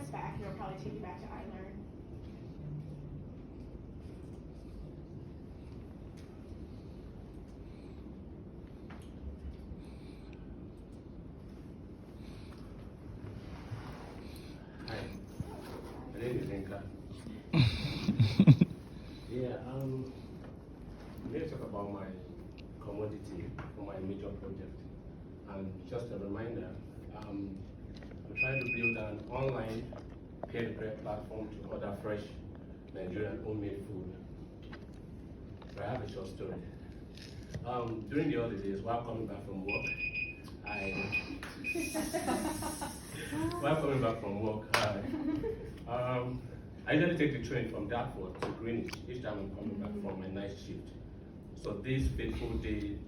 it's back, it'll probably take you back to iLearn. Hi, my name is Inka. Yeah, let's talk about my commodity for my major project. And just a reminder, I'm trying to build an online peer-to-peer platform to order fresh Nigerian homemade food. But I have a short story. During the holidays, while coming back from work, I usually take the train from Dartford to Greenwich each time I'm coming back from my night shift. So this fateful day,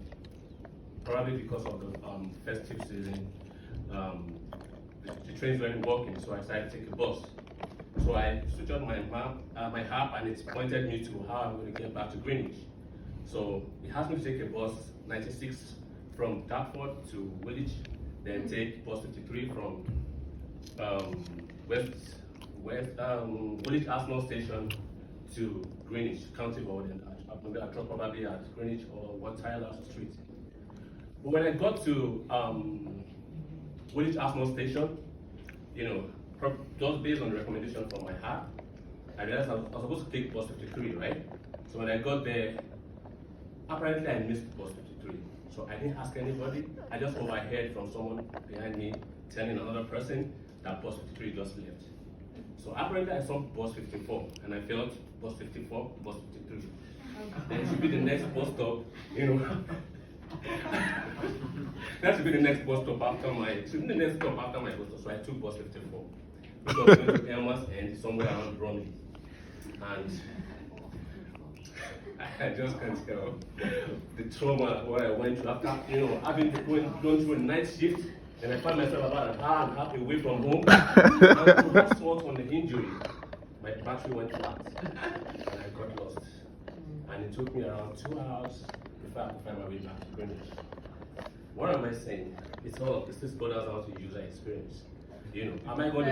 probably because of the festive season, the trains weren't working, so I decided to take a bus. So I switched on my map, my app, and it pointed me to how I'm going to get back to Greenwich. So it asked me to take a bus 96 from Dartford to Woolwich, then take bus 53 from Woolwich Arsenal Station to Greenwich County Road, and I'll drop probably at Greenwich or Wat Tyler Street. But when I got to Woolwich Arsenal Station, just based on the recommendation from my app, I realized I was supposed to take bus 53, right? So when I got there, apparently I missed bus 53. So I didn't ask anybody. I just overheard from someone behind me telling another person that bus 53 just left. So apparently I saw bus 54, and I felt bus 54, bus 53. Then it should be the next bus stop, That should be the next bus stop after my bus stop. So I took bus 54, which was going to Elmer's End, somewhere around Bromley. And I just can't tell the trauma what I went through after, having gone through a night shift, and I found myself about an hour and a half away from home. And to result on the injury, my battery went flat, and I got lost. And it took me around 2 hours before I could find my way back to Greenwich. What am I saying? It's this boils down to user experience. Am I going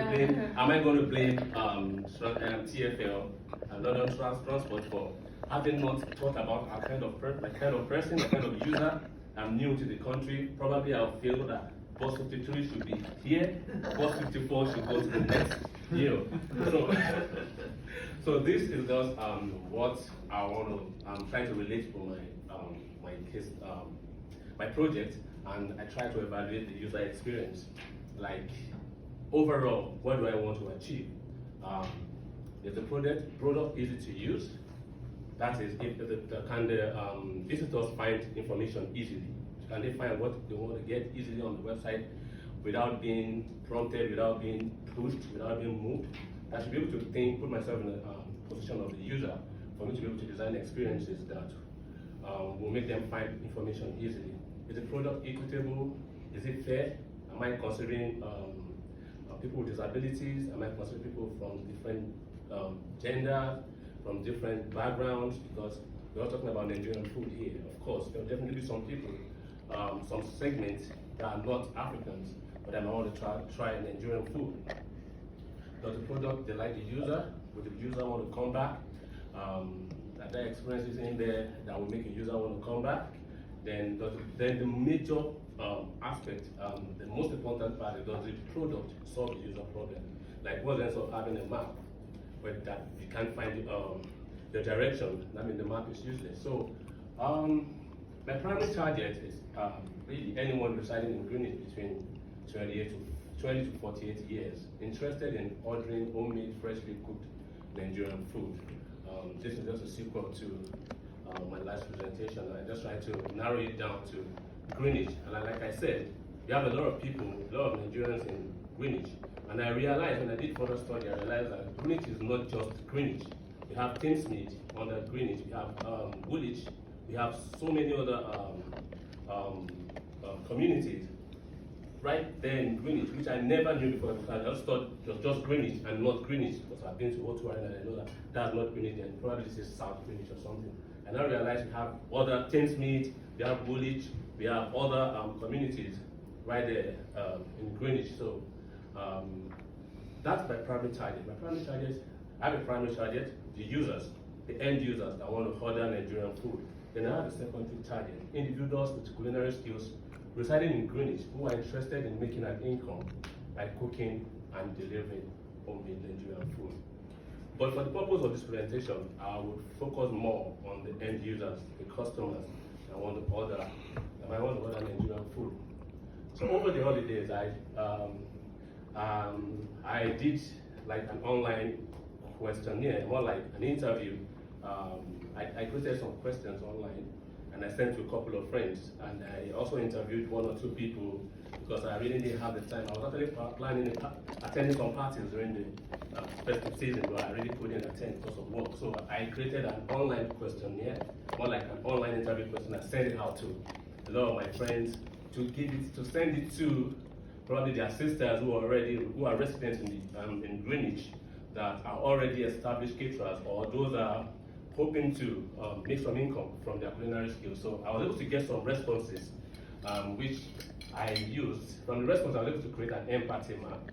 to blame TFL and London Transport for having not thought about my kind of person, the kind of user? I'm new to the country. Probably I'll feel that bus 53 should be here, bus 54 should go to the next. So this is just what I want to. I'm trying to relate to my case, my project, and I try to evaluate the user experience. Like overall, what do I want to achieve? Is the product easy to use? That is, can the visitors find information easily? Can they find what they want to get easily on the website without being prompted, without being pushed, without being moved? I should be able to put myself in the position of the user for me to be able to design experiences that will make them find information easily. Is the product equitable? Is it fair? Am I considering people with disabilities? Am I considering people from different genders, from different backgrounds? Because we're all talking about Nigerian food here. Of course, there will definitely be some people, some segments that are not Africans, but they might want to try Nigerian food. Does the product delight the user? Would the user want to come back? Are there experiences in there that will make a user want to come back? Then the major aspect, the most important part is, does the product solve the user problem? Like, what's the sense of having a map where that you can't find the direction? I mean, the map is useless. So my primary target is really anyone residing in Greenwich between 20 to 48 years, interested in ordering homemade, freshly cooked Nigerian food. This is just a sequel to my last presentation. I just tried to narrow it down to Greenwich. And like I said, we have a lot of people, a lot of Nigerians in Greenwich. And I realized, when I did further study, I realized that Greenwich is not just Greenwich. We have Thamesmead under Greenwich, we have Woolwich, we have so many other communities right there in Greenwich, which I never knew before, because I just thought it was just Greenwich and not Greenwich, because I've been to O2 Arena and I know that that's not Greenwich, and probably this is South Greenwich or something. And I realized we have other Thamesmead, we have Woolwich, we have other communities right there in Greenwich. So that's my primary target. My primary target, I have a primary target, the users, the end users that want to order Nigerian food. Then I have a secondary target, individuals with culinary skills residing in Greenwich who are interested in making an income by cooking and delivering homemade Nigerian food. But for the purpose of this presentation, I would focus more on the end users, the customers that want to order, that might want to order Nigerian food. So over the holidays, I did like an online questionnaire, more like an interview. I created some questions online and I sent to a couple of friends, and I also interviewed one or two people because I really didn't have the time. I was actually planning attending some parties during the festive season, but I really couldn't attend because of work. So I created an online questionnaire, more like an online interview question. I sent it out to a lot of my friends to send it to probably their sisters who are residents in Greenwich that are already established caterers, or those are hoping to make some income from their culinary skills. So I was able to get some responses, which I used. From the response, I was able to create an empathy map,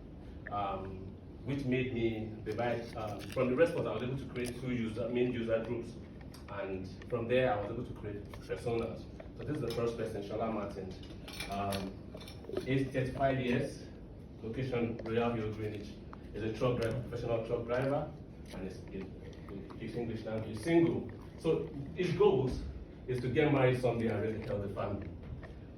which made me divide. From the response, I was able to create two main user groups, and from there, I was able to create personas. So this is the first person, Shola Martins. Age 35 years, location Royal Hill, Greenwich. Is a truck driver, professional truck driver, and speaks English language, single. So his goals is to get married someday and raise a healthy family.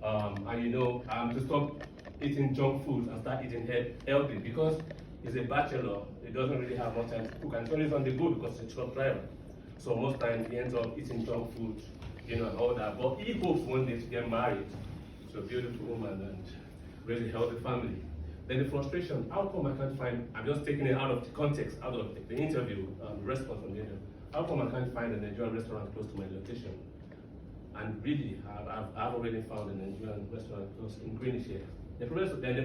To stop eating junk food and start eating healthy, because he's a bachelor, he doesn't really have much time to cook, and it's always on the go because he's a truck driver. So most times he ends up eating junk food, and all that. But he hopes one day to get married to a beautiful woman and raise a healthy family. Then the frustration, how come I can't find, I'm just taking it out of the context, out of the interview, response from the interview. How come I can't find a Nigerian restaurant close to my location? And really, I've already found a Nigerian restaurant close in Greenwich here. The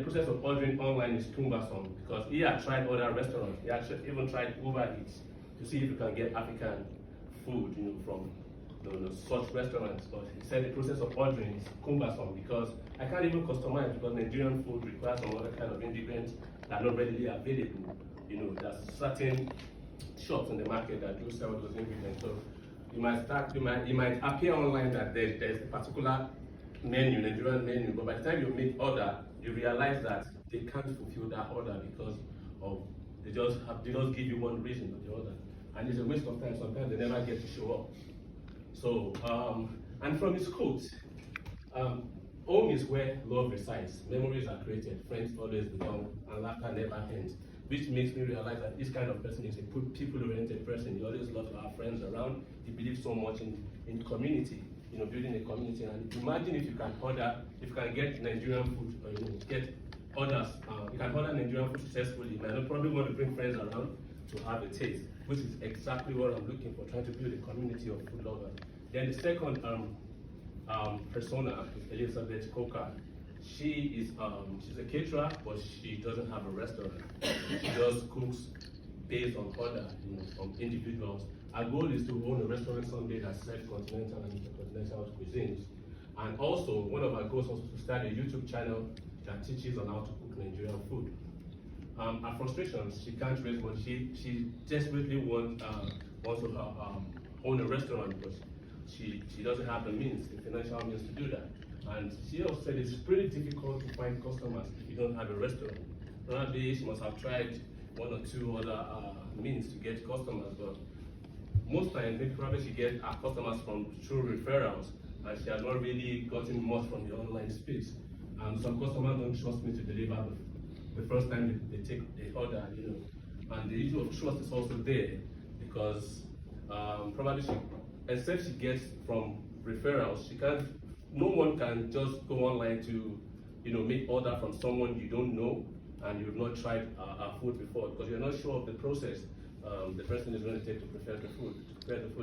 process of ordering online is cumbersome because he had tried other restaurants. He actually even tried Uber Eats to see if you can get African food, from such restaurants. But he said the process of ordering is cumbersome because I can't even customize, because Nigerian food requires some other kind of ingredients that are not readily available. There's certain shops in the market that do sell those ingredients. So you might appear online that there's a particular menu, Nigerian menu, but by the time you make order, you realize that they can't fulfill that order because of they just give you one reason or the other, and it's a waste of time. Sometimes they never get to show up. So and from his quotes, home is where love resides, memories are created, friends always belong, and laughter never ends. Which makes me realize that this kind of person is a people-oriented person. He always loves to have friends around. He believes so much in community, building a community. And imagine if you can get Nigerian food, or get orders, you can order Nigerian food successfully. You might probably want to bring friends around to have a taste, which is exactly what I'm looking for, trying to build a community of food lovers. Then the second persona is Elizabeth Coker. She's a caterer, but she doesn't have a restaurant. She just cooks based on order, from individuals. Our goal is to own a restaurant someday that serves continental and intercontinental cuisines. And also, one of our goals was to start a YouTube channel that teaches on how to cook Nigerian food. Her frustrations, she can't raise money. She desperately wants to own a restaurant, but she doesn't have the means, the financial means to do that. And she also said it's pretty difficult to find customers if you don't have a restaurant. Probably she must have tried one or two other means to get customers, but most times probably she gets her customers through referrals, and she has not really gotten much from the online space. Some customers don't trust me to deliver the first time they take the order, And the issue of trust is also there because probably except she gets from referrals, no one can just go online to, make order from someone you don't know and you've not tried food before, because you're not sure of the process the person is going to take to prepare the food.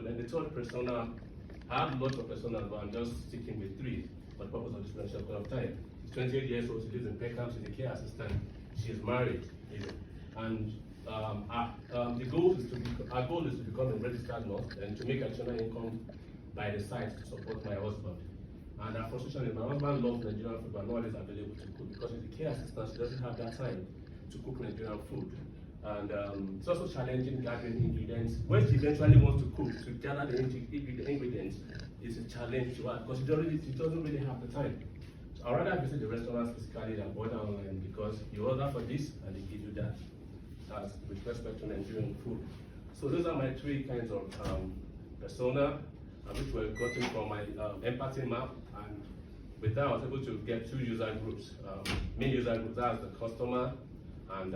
And the third persona, I have lots of personas, but I'm just sticking with 3 for the purpose of this presentation of time. She's 28 years old, she lives in Peckham, she's a care assistant, she's married, and our goal is to become a registered nurse and to make additional income by the side to support my husband. And our frustration is my husband loves Nigerian food, but not always available to cook because he's a care assistant. She doesn't have that time to cook Nigerian food. And it's also challenging gathering ingredients. When she eventually wants to cook, to gather the ingredients, it's a challenge to her because she doesn't really have the time. So I'd rather visit the restaurants physically than order online because you order for this and they give you that. As with respect to Nigerian food. So those are my three kinds of persona, which were gotten from my empathy map, and with that I was able to get two user groups. Main user group, that's the customer and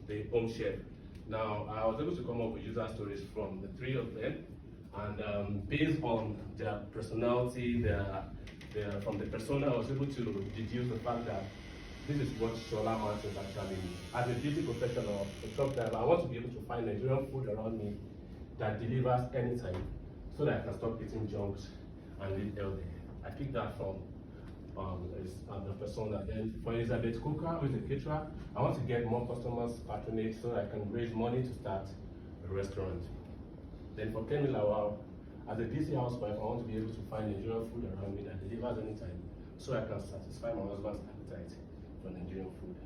the home chef. Now I was able to come up with user stories from the three of them, and based on their personality, from the persona, I was able to deduce the fact that this is what Shola Martins actually means. As a beauty professional, a truck driver, I want to be able to find Nigerian food around me that delivers anytime so that I can stop eating junks and live healthy. I picked that from the persona. Then for Elizabeth Cooker, who is a caterer, I want to get more customers patronage so that I can raise money to start a restaurant. Then for Kemi Lawal, as a DC housewife, I want to be able to find Nigerian food around me that delivers anytime so I can satisfy my husband's appetite for Nigerian food.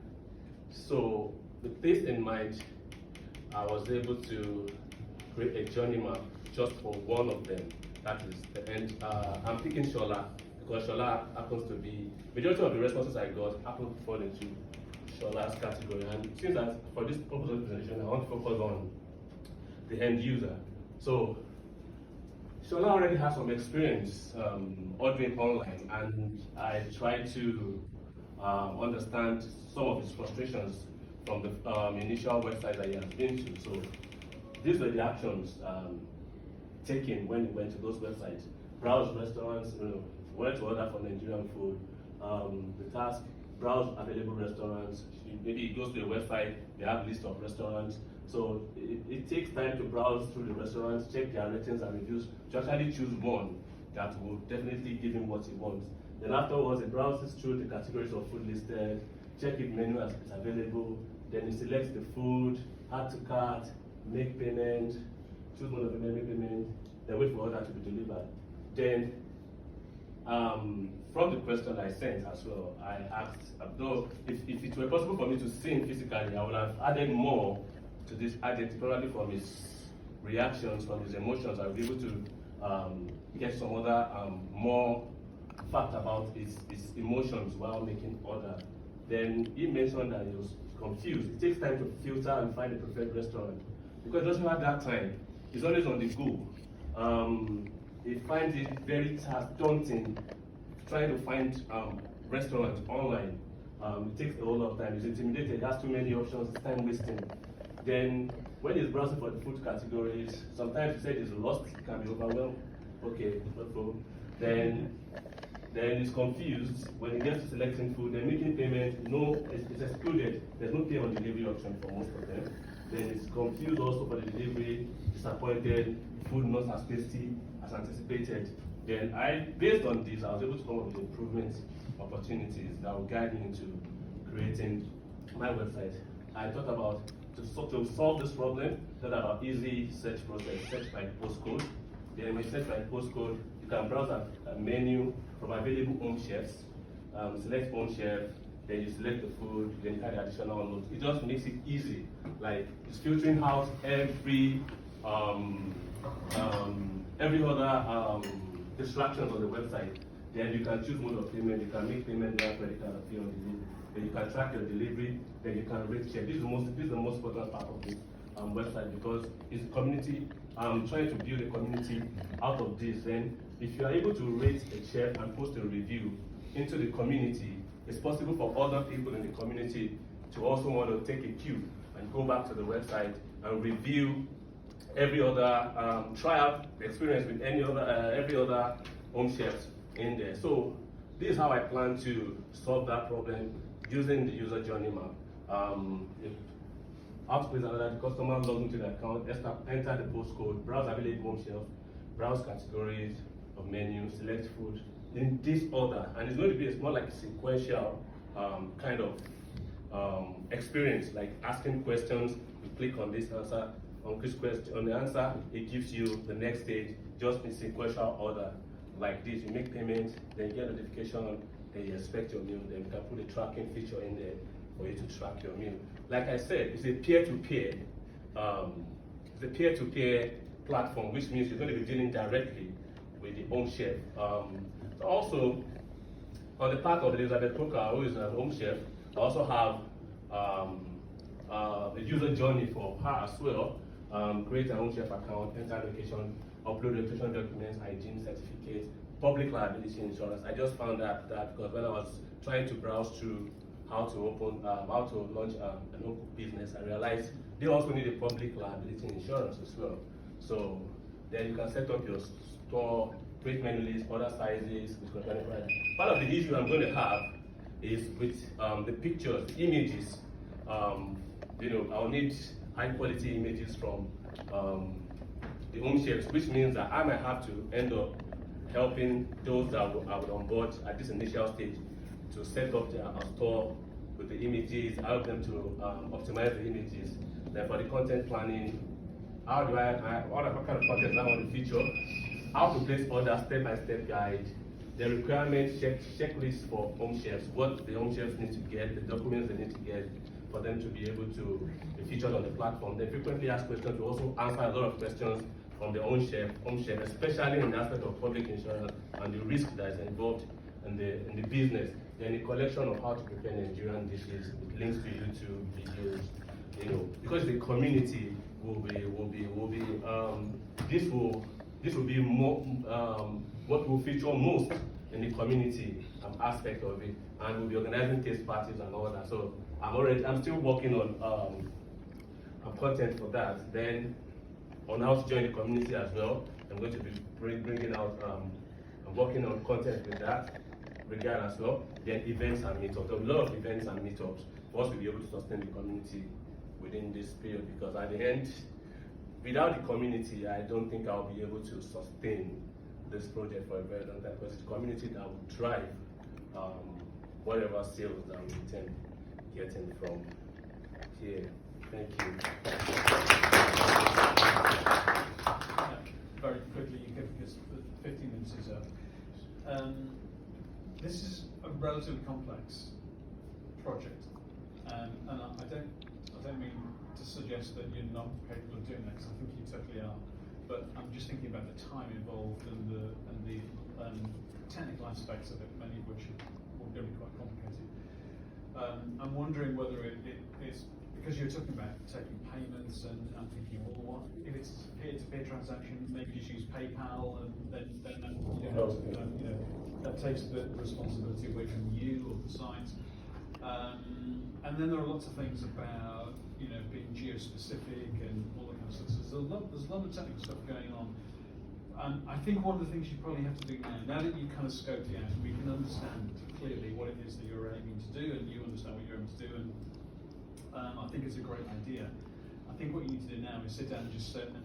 So with this in mind, I was able to create a journey map just for one of them. That is the end. I'm picking Shola because Shola happens to be, majority of the responses I got happen to fall into Shola's category. And it seems that for this purpose of presentation, I want to focus on the end user. So Shola already has some experience ordering online, and I tried to understand some of his frustrations from the initial website that he has been to. So these were the actions taken when he went to those websites. Browse restaurants, where to order for Nigerian food. The task, browse available restaurants. Maybe he goes to a website, they have a list of restaurants. So it takes time to browse through the restaurants, check their ratings and reviews, to actually choose one that will definitely give him what he wants. Then afterwards, he browses through the categories of food listed, check if menu is available, then he selects the food, add to cart, make payment, choose one of the make payment, then wait for order to be delivered. Then, from the question I sent as well, I asked, though, if it were possible for me to see him physically, I would have added more to this identity, probably from his reactions, from his emotions. I would be able to get some other more fact about his emotions while making order. Then he mentioned that he was confused. It takes time to filter and find a preferred restaurant because he doesn't have that time. He's always on the go. He finds it very daunting trying to find restaurants online. It takes a whole lot of time. He's intimidated. He has too many options. It's time wasting. Then when he's browsing for the food categories, sometimes he said he's lost. He can be overwhelmed. Okay, no problem. Then he's confused when he gets to selecting food, then making payment, no, it's excluded. There's no pay on delivery option for most of them. Then he's confused also for the delivery, disappointed, food not as tasty as anticipated. Then based on this, I was able to come up with improvement opportunities that will guide me into creating my website. I thought about to solve this problem, thought about easy search process, search by postcode. Then when you search by postcode, you can browse a menu from available home chefs, select home chef, then you select the food, then you add additional notes. It just makes it easy. Like it's filtering out every other distractions on the website. Then you can choose mode of payment, you can make payment via credit card or pay on delivery. Then you can track your delivery, then you can rate check. This is the most important part of this website because it's a community. I'm trying to build a community out of this. Then if you are able to rate a chef and post a review into the community, it's possible for other people in the community to also want to take a cue and go back to the website and review every other, try out the experience with every other home chefs in there. So this is how I plan to solve that problem using the user journey map. How to place another, the customer logs into the account, enter the postcode, browse available home shelf, browse categories of menu, select food in this order. And it's going to be more like a sequential kind of experience, like asking questions, you click on this answer, on the answer, it gives you the next stage, just in sequential order. Like this, you make payment, then you get notification, then you expect your meal, then you can put a tracking feature in there for you to track your meal. Like I said, it's a peer-to-peer. It's a peer-to-peer platform, which means you're going to be dealing directly with the home chef. So also, on the part of Elizabeth Coker, who is a home chef, I also have the user journey for her as well. Create a home chef account, enter location, upload registration documents, hygiene certificate, public liability insurance. I just found that because when I was trying to browse through how to launch an open business, I realized they also need a public liability insurance as well. So then you can set up your store, create menu lists, order sizes, part of the issue I'm going to have is with the pictures, the images. I'll need high quality images from the home chefs, which means that I might have to end up helping those that I would onboard at this initial stage to set up their store with the images, help them to optimize the images. Then for the content planning, what kind of content I want to feature, how to place orders, step-by-step guide, the requirement checklist for home chefs, what the home chefs need to get, the documents they need to get for them to be able to be featured on the platform. They frequently ask questions. We also answer a lot of questions from the home chef, especially in the aspect of public insurance and the risk that is involved in the business. Then the collection of how to prepare Nigerian dishes, with links to YouTube videos, because the community this will be more what will feature most in the community aspect of it, and we'll be organizing taste parties and all that. So I'm still working on content for that. Then on how to join the community as well. I'm going to be bringing out. I'm working on content with that regard as well. Then events and meetups. There are a lot of events and meetups for us to be able to sustain the community within this period, because at the end, without the community, I don't think I'll be able to sustain this project for a very long time, because it's the community that will drive whatever sales that we intend getting from here. Thank you. Very quickly, because 15 minutes is up. This is a relatively complex project, and I don't mean to suggest that you're not capable of doing that, because I think you totally are. But I'm just thinking about the time involved and the technical aspects of it, many of which are going to be quite complicated. I'm wondering whether it's because you're talking about taking payments, and I'm thinking, well, if it's a peer-to-peer transaction, maybe just use PayPal, and then you don't have to, that takes the responsibility away from you or the site. And then there are lots of things about being geo-specific and all that kind of stuff. So there's a lot of technical stuff going on. And I think one of the things you probably have to do now that you've kind of scoped it out, we can understand clearly what it is that you're aiming to do, and you understand what you're aiming to do, and I think it's a great idea. I think what you need to do now is sit down and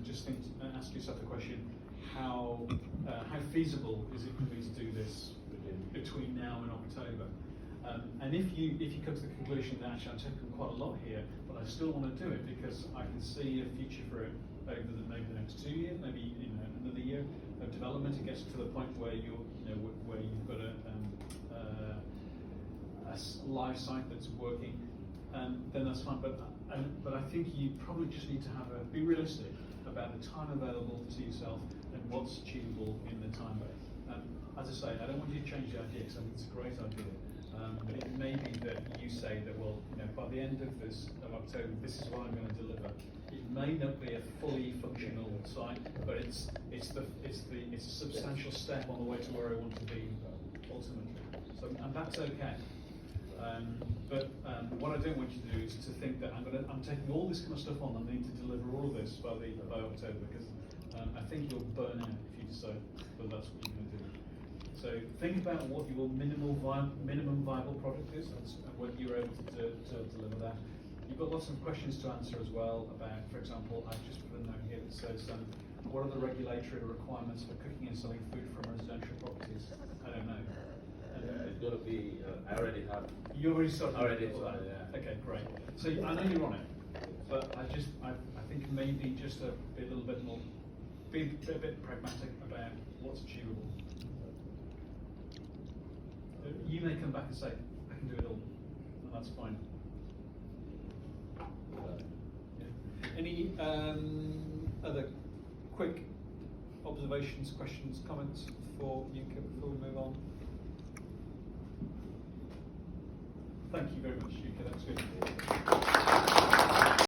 just think and ask yourself the question: how feasible is it for me to do this between now and October? And if you come to the conclusion that actually I'm taking quite a lot here, but I still want to do it because I can see a future for it over maybe the next 2 years, maybe another year of development, it gets to the point where where you've got a live site that's working, then that's fine. But I think you probably just need to be realistic about the time available to yourself and what's achievable in the time base. As I say, I don't want you to change the idea, because I think it's a great idea. But it may be that you say that, well, by the end of October, this is what I'm going to deliver. It may not be a fully functional site, but it's a substantial step on the way to where I want to be ultimately. So, and that's okay. But what I don't want you to do is to think that I'm taking all this kind of stuff on. I need to deliver all of this by October, because I think you'll burn out if you decide that that's what you're going to do. So think about what your minimum viable product is, and whether you're able to deliver that. You've got lots of questions to answer as well about, for example, I've just put a note here that says, what are the regulatory requirements for cooking and selling food from residential properties? I don't know. It's going to be, I already have. You already started? Already started, yeah. Okay, great. So I know you're on it, but I think maybe just be a little bit more, be a bit pragmatic about what's achievable. You may come back and say, I can do it all, and that's fine. Any other quick observations, questions, comments for Yuka before we move on? Thank you very much, Yuka. That's good.